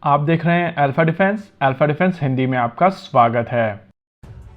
आप देख रहे हैं अल्फा डिफेंस हिंदी में आपका स्वागत है।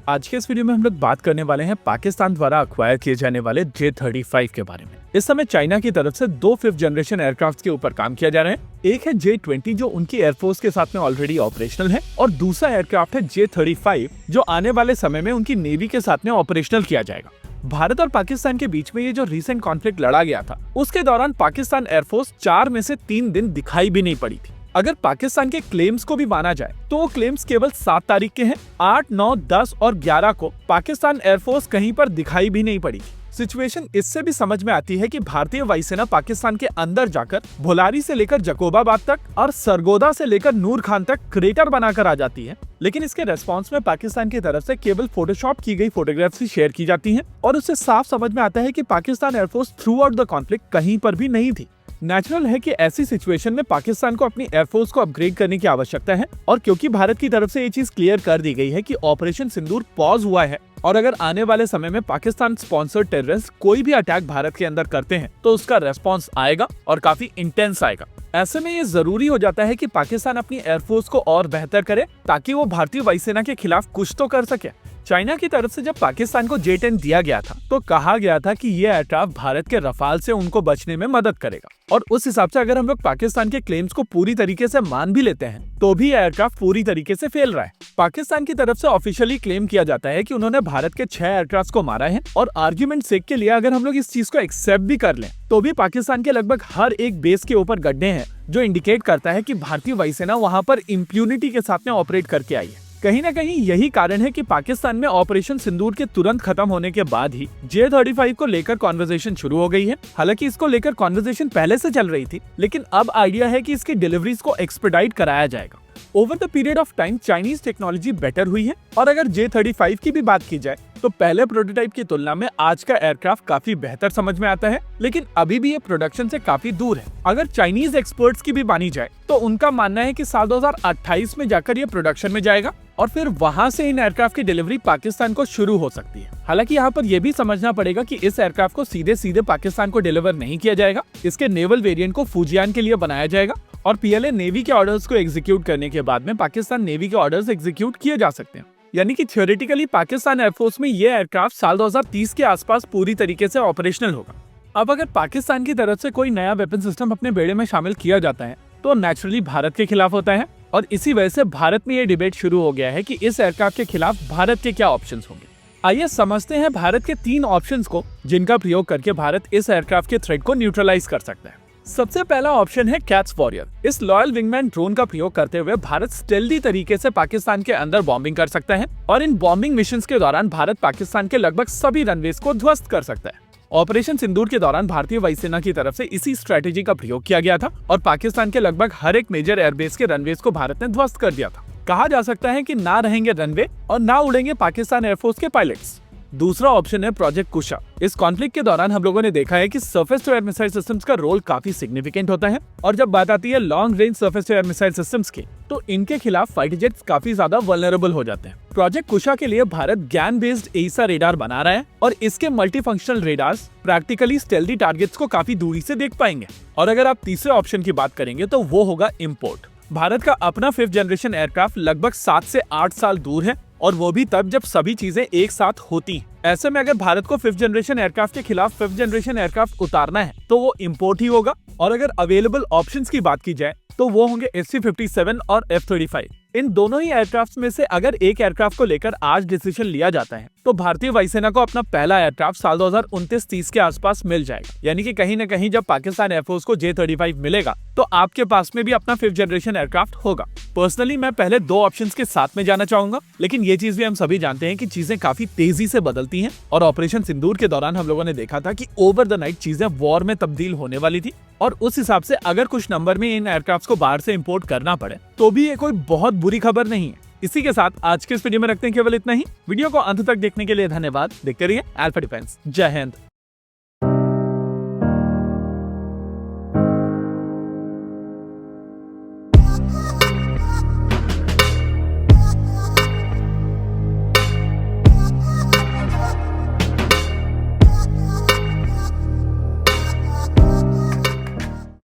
आज के इस वीडियो में हम लोग बात करने वाले हैं पाकिस्तान द्वारा अक्वायर किए जाने वाले J-35 के बारे में। इस समय चाइना की तरफ से दो 5th जनरेशन एयरक्राफ्ट के ऊपर काम किया जा रहा है। एक है J-20 जो उनकी एयरफोर्स के साथ में ऑलरेडी ऑपरेशनल है, और दूसरा एयरक्राफ्ट है J-35 जो आने वाले समय में उनकी नेवी के साथ में ऑपरेशनल किया जाएगा। भारत और पाकिस्तान के बीच में ये जो रीसेंट कॉन्फ्लिक्ट लड़ा गया था, उसके दौरान पाकिस्तान एयरफोर्स 4 में से 3 दिन दिखाई भी नहीं पड़ी थी। अगर पाकिस्तान के क्लेम्स को भी माना जाए तो वो क्लेम्स केवल 7 तारीख के हैं। 8, 9, 10 और 11 को पाकिस्तान एयरफोर्स कहीं पर दिखाई भी नहीं पड़ी। सिचुएशन इससे भी समझ में आती है कि भारतीय वायुसेना पाकिस्तान के अंदर जाकर भोलारी से लेकर जकोबाबाद तक और सरगोदा से लेकर नूर खान तक क्रेटर बनाकर आ जाती है, लेकिन इसके रेस्पॉन्स में पाकिस्तान की तरफ से केवल फोटोशॉप की गई फोटोग्राफ्स ही शेयर की जाती हैं, और उससे साफ समझ में आता है कि Pakistan air force through out the conflict कहीं पर भी नहीं थी। नेचुरल है कि ऐसी सिचुएशन में पाकिस्तान को अपनी एयरफोर्स को अपग्रेड करने की आवश्यकता है, और क्योंकि भारत की तरफ से ये चीज क्लियर कर दी गई है कि ऑपरेशन सिंदूर पॉज हुआ है, और अगर आने वाले समय में पाकिस्तान स्पॉन्सर्ड टेररिस्ट कोई भी अटैक भारत के अंदर करते हैं तो उसका रेस्पॉन्स आएगा और काफी इंटेंस आएगा। ऐसे में ये जरूरी हो जाता है कि पाकिस्तान अपनी एयरफोर्स को और बेहतर करे ताकि वो भारतीय वायुसेना के खिलाफ कुछ तो कर सके। चाइना की तरफ से जब पाकिस्तान को J-10 दिया गया था तो कहा गया था कि ये एयरक्राफ्ट भारत के रफाल से उनको बचने में मदद करेगा, और उस हिसाब से अगर हम लोग पाकिस्तान के क्लेम्स को पूरी तरीके से मान भी लेते हैं तो भी एयरक्राफ्ट पूरी तरीके से फेल रहा है। पाकिस्तान की तरफ से ऑफिशियली क्लेम किया जाता है कि उन्होंने भारत के 6 एयरक्राफ्ट को मारा है, और आर्ग्यूमेंट सेक के लिए अगर हम लोग इस चीज को एक्सेप्ट भी कर लें तो भी पाकिस्तान के लगभग हर एक बेस के ऊपर गड्ढे हैं, जो इंडिकेट करता है कि भारतीय वायुसेना वहां पर इम्प्यूनिटी के साथ में ऑपरेट करके आई है। कहीं ना कहीं यही कारण है कि पाकिस्तान में ऑपरेशन सिंदूर के तुरंत खत्म होने के बाद ही J-35 को लेकर कॉन्वर्सेशन शुरू हो गई है। हालांकि इसको लेकर कॉन्वर्सेशन पहले से चल रही थी, लेकिन अब आइडिया है कि इसकी डिलीवरीज को एक्सपेडाइट कराया जाएगा। Over the period of time Chinese technology better हुई है, और अगर J-35 की भी बात की जाए तो पहले प्रोटोटाइप की तुलना में आज का एयरक्राफ्ट काफी बेहतर समझ में आता है, लेकिन अभी भी ये प्रोडक्शन से काफी दूर है। अगर चाइनीज एक्सपर्ट्स की भी मानी जाए तो उनका मानना है कि साल 2028 में जाकर ये प्रोडक्शन में जाएगा, और फिर वहां से इन एयरक्राफ्ट की डिलीवरी पाकिस्तान को शुरू हो सकती है। हालांकि यहाँ पर यह भी समझना पड़ेगा कि इस एयरक्राफ्ट को सीधे सीधे पाकिस्तान को डिलीवर नहीं किया जाएगा। इसके नेवल वेरिएंट को फुजियान के लिए बनाया जाएगा, और PLA नेवी के ऑर्डर्स को एग्जीक्यूट करने के बाद में पाकिस्तान नेवी के ऑर्डर्स एग्जीक्यूट किए जा सकते हैं। यानी कि थ्योरेटिकली पाकिस्तान एयरफोर्स में ये एयरक्राफ्ट साल 2030 के आसपास पूरी तरीके से ऑपरेशनल होगा। अब अगर पाकिस्तान की तरफ से कोई नया वेपन सिस्टम अपने बेड़े में शामिल किया जाता है तो नेचुरली भारत के खिलाफ होता है, और इसी वजह से भारत में ये डिबेट शुरू हो गया है कि इस एयरक्राफ्ट के खिलाफ भारत के क्या ऑप्शंस होंगे। आइए समझते हैं भारत के 3 ऑप्शंस को, जिनका प्रयोग करके भारत इस एयरक्राफ्ट के थ्रेट को न्यूट्रलाइज कर सकता है। सबसे पहला ऑप्शन है कैट्स वॉरियर। इस लॉयल विंगमैन ड्रोन का प्रयोग करते हुए भारत स्टेल्दी तरीके से पाकिस्तान के अंदर बॉम्बिंग कर सकता है, और इन बॉम्बिंग मिशंस के दौरान भारत पाकिस्तान के लगभग सभी रनवेज को ध्वस्त कर सकता है। ऑपरेशन सिंदूर के दौरान भारतीय वायुसेना की तरफ से इसी स्ट्रेटेजी का प्रयोग किया गया था, और पाकिस्तान के लगभग हर एक मेजर एयरबेस के रनवेज को भारत ने ध्वस्त कर दिया था। कहा जा सकता है कि ना रहेंगे रनवे और ना उड़ेंगे पाकिस्तान एयरफोर्स के पायलट्स। दूसरा ऑप्शन है प्रोजेक्ट कुशा। इस कॉन्फ्लिक्ट के दौरान हम लोगों ने देखा है कि surface to air missile systems का रोल काफी सिग्निफिकेंट होता है, और जब बात आती है long range surface to air missile systems की तो इनके खिलाफ फाइटर जेट्स काफी ज्यादा वल्नरेबल हो जाते हैं। प्रोजेक्ट कुशा के लिए भारत ज्ञान बेस्ड एईसा रेडार बना रहा है, और इसके multi functional radars practically stealthy targets को काफी दूरी से देख पाएंगे। और अगर आप तीसरे ऑप्शन की बात करेंगे तो वो होगा इम्पोर्ट। भारत का अपना 5th जनरेशन एयरक्राफ्ट लगभग 7 से 8 साल दूर है, और वो भी तब जब सभी चीजें एक साथ होती हैं। ऐसे में अगर भारत को 5th जनरेशन एयरक्राफ्ट के खिलाफ 5th जनरेशन एयरक्राफ्ट उतारना है तो वो इम्पोर्ट ही होगा। और अगर अवेलेबल ऑप्शंस की बात की जाए तो वो होंगे SC-57 और F-35। इन दोनों ही एयरक्राफ्ट में से अगर एक एयरक्राफ्ट को लेकर आज डिसीजन लिया जाता है तो भारतीय वायुसेना को अपना पहला एयरक्राफ्ट साल 2029-30 के आसपास मिल जाएगा। यानी कि कहीं न कहीं जब पाकिस्तान एयरफोर्स को J-35 मिलेगा तो आपके पास में भी अपना 5th जनरेशन एयरक्राफ्ट होगा। पर्सनली मैं पहले 2 ऑप्शंस के साथ में जाना चाहूंगा, लेकिन ये चीज भी हम सभी जानते हैं कि चीजें काफी तेजी से बदलती हैं, और ऑपरेशन सिंदूर के दौरान हम लोगों ने देखा था कि ओवर द नाइट चीजें वॉर में तब्दील होने वाली थी, और उस हिसाब से अगर कुछ नंबर में इन एयरक्राफ्ट को बाहर से इंपोर्ट करना पड़े तो भी ये कोई बहुत बुरी खबर नहीं है। इसी के साथ आज के इस वीडियो में रखते हैं केवल इतना ही। वीडियो को अंत तक देखने के लिए धन्यवाद। देखते रहिए अल्फा डिफेंस। जय हिंद।